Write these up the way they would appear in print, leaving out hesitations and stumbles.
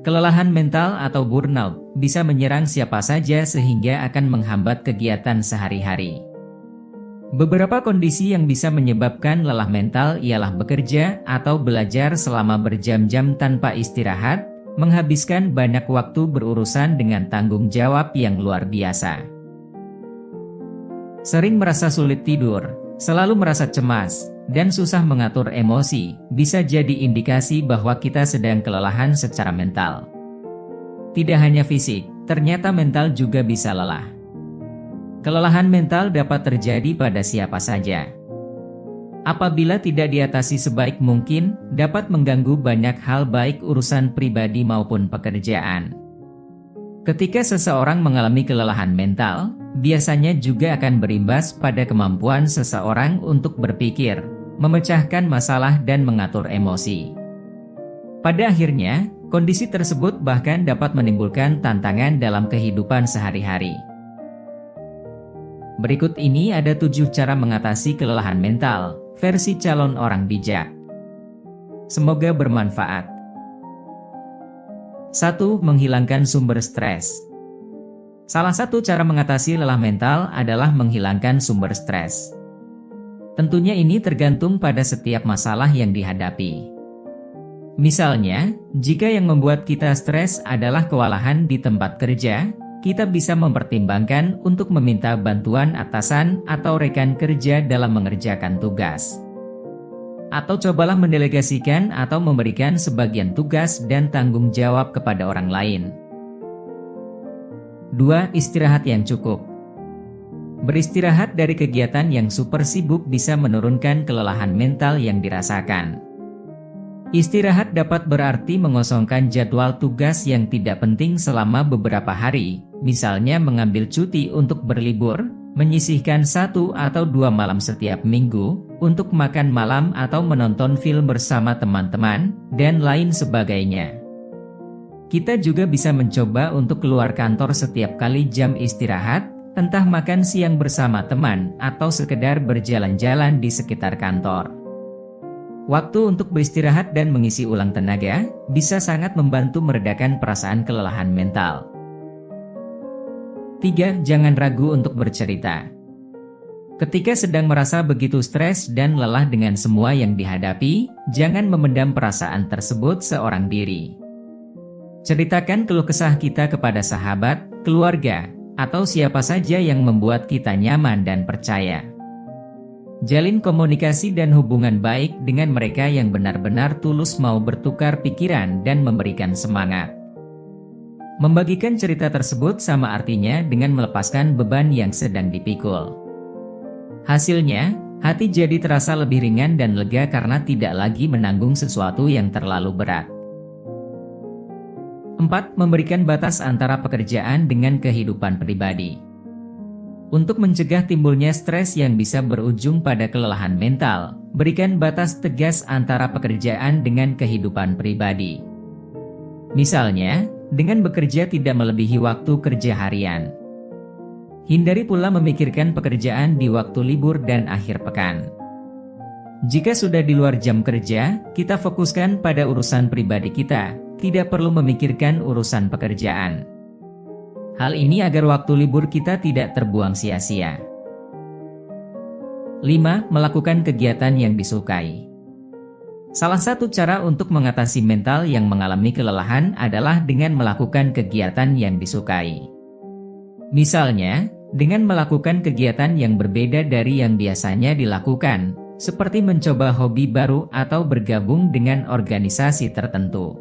Kelelahan mental atau burnout bisa menyerang siapa saja sehingga akan menghambat kegiatan sehari-hari. Beberapa kondisi yang bisa menyebabkan lelah mental ialah bekerja atau belajar selama berjam-jam tanpa istirahat, menghabiskan banyak waktu berurusan dengan tanggung jawab yang luar biasa. Sering merasa sulit tidur, selalu merasa cemas, dan susah mengatur emosi, bisa jadi indikasi bahwa kita sedang kelelahan secara mental. Tidak hanya fisik, ternyata mental juga bisa lelah. Kelelahan mental dapat terjadi pada siapa saja. Apabila tidak diatasi sebaik mungkin, dapat mengganggu banyak hal baik urusan pribadi maupun pekerjaan. Ketika seseorang mengalami kelelahan mental, biasanya juga akan berimbas pada kemampuan seseorang untuk berpikir, memecahkan masalah dan mengatur emosi. Pada akhirnya, kondisi tersebut bahkan dapat menimbulkan tantangan dalam kehidupan sehari-hari. Berikut ini ada 7 cara mengatasi kelelahan mental, versi calon orang bijak. Semoga bermanfaat. 1. Menghilangkan sumber stres. Salah satu cara mengatasi lelah mental adalah menghilangkan sumber stres. Tentunya ini tergantung pada setiap masalah yang dihadapi. Misalnya, jika yang membuat kita stres adalah kewalahan di tempat kerja, kita bisa mempertimbangkan untuk meminta bantuan atasan atau rekan kerja dalam mengerjakan tugas. Atau cobalah mendelegasikan atau memberikan sebagian tugas dan tanggung jawab kepada orang lain. 2. Istirahat yang cukup. Beristirahat dari kegiatan yang super sibuk bisa menurunkan kelelahan mental yang dirasakan. Istirahat dapat berarti mengosongkan jadwal tugas yang tidak penting selama beberapa hari, misalnya mengambil cuti untuk berlibur, menyisihkan 1 atau 2 malam setiap minggu, untuk makan malam atau menonton film bersama teman-teman, dan lain sebagainya. Kita juga bisa mencoba untuk keluar kantor setiap kali jam istirahat, entah makan siang bersama teman atau sekedar berjalan-jalan di sekitar kantor. Waktu untuk beristirahat dan mengisi ulang tenaga bisa sangat membantu meredakan perasaan kelelahan mental. 3. Jangan ragu untuk bercerita. Ketika sedang merasa begitu stres dan lelah dengan semua yang dihadapi, jangan memendam perasaan tersebut seorang diri. Ceritakan keluh kesah kita kepada sahabat, keluarga, atau siapa saja yang membuat kita nyaman dan percaya. Jalin komunikasi dan hubungan baik dengan mereka yang benar-benar tulus mau bertukar pikiran dan memberikan semangat. Membagikan cerita tersebut sama artinya dengan melepaskan beban yang sedang dipikul. Hasilnya, hati jadi terasa lebih ringan dan lega karena tidak lagi menanggung sesuatu yang terlalu berat. 4. Memberikan batas antara pekerjaan dengan kehidupan pribadi. Untuk mencegah timbulnya stres yang bisa berujung pada kelelahan mental, berikan batas tegas antara pekerjaan dengan kehidupan pribadi. Misalnya, dengan bekerja tidak melebihi waktu kerja harian. Hindari pula memikirkan pekerjaan di waktu libur dan akhir pekan. Jika sudah di luar jam kerja, kita fokuskan pada urusan pribadi kita, tidak perlu memikirkan urusan pekerjaan. Hal ini agar waktu libur kita tidak terbuang sia-sia. 5. Melakukan kegiatan yang disukai. Salah satu cara untuk mengatasi mental yang mengalami kelelahan adalah dengan melakukan kegiatan yang disukai. Misalnya, dengan melakukan kegiatan yang berbeda dari yang biasanya dilakukan, seperti mencoba hobi baru atau bergabung dengan organisasi tertentu.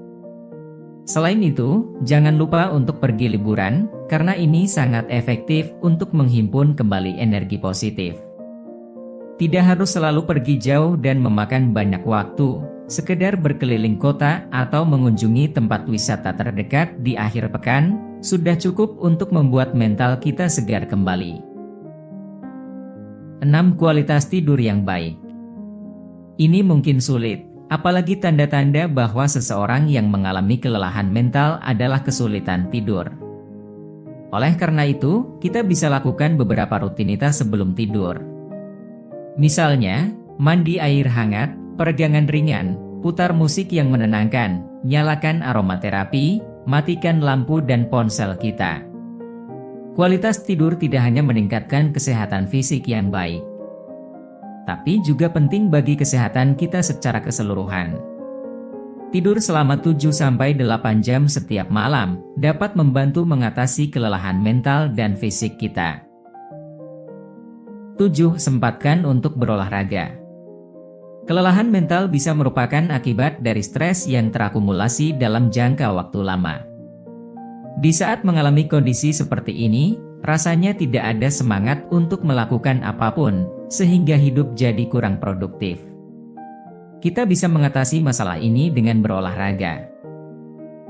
Selain itu, jangan lupa untuk pergi liburan, karena ini sangat efektif untuk menghimpun kembali energi positif. Tidak harus selalu pergi jauh dan memakan banyak waktu, sekedar berkeliling kota atau mengunjungi tempat wisata terdekat di akhir pekan, sudah cukup untuk membuat mental kita segar kembali. 6. Kualitas tidur yang baik. Ini mungkin sulit, apalagi tanda-tanda bahwa seseorang yang mengalami kelelahan mental adalah kesulitan tidur. Oleh karena itu, kita bisa lakukan beberapa rutinitas sebelum tidur. Misalnya, mandi air hangat, peregangan ringan, putar musik yang menenangkan, nyalakan aromaterapi, matikan lampu dan ponsel kita. Kualitas tidur tidak hanya meningkatkan kesehatan fisik yang baik, tapi juga penting bagi kesehatan kita secara keseluruhan. Tidur selama 7-8 jam setiap malam dapat membantu mengatasi kelelahan mental dan fisik kita. 7. Sempatkan untuk berolahraga. Kelelahan mental bisa merupakan akibat dari stres yang terakumulasi dalam jangka waktu lama. Di saat mengalami kondisi seperti ini, rasanya tidak ada semangat untuk melakukan apapun, sehingga hidup jadi kurang produktif. Kita bisa mengatasi masalah ini dengan berolahraga.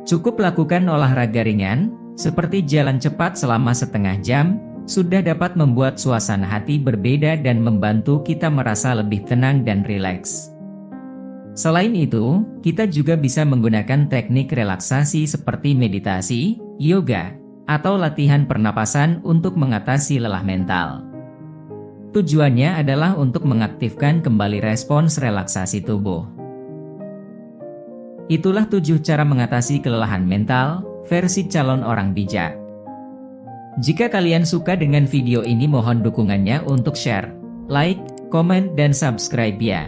Cukup lakukan olahraga ringan, seperti jalan cepat selama setengah jam, sudah dapat membuat suasana hati berbeda dan membantu kita merasa lebih tenang dan rileks. Selain itu, kita juga bisa menggunakan teknik relaksasi seperti meditasi, yoga, atau latihan pernapasan untuk mengatasi lelah mental. Tujuannya adalah untuk mengaktifkan kembali respons relaksasi tubuh. Itulah 7 cara mengatasi kelelahan mental, versi calon orang bijak. Jika kalian suka dengan video ini, mohon dukungannya untuk share, like, komen, dan subscribe ya.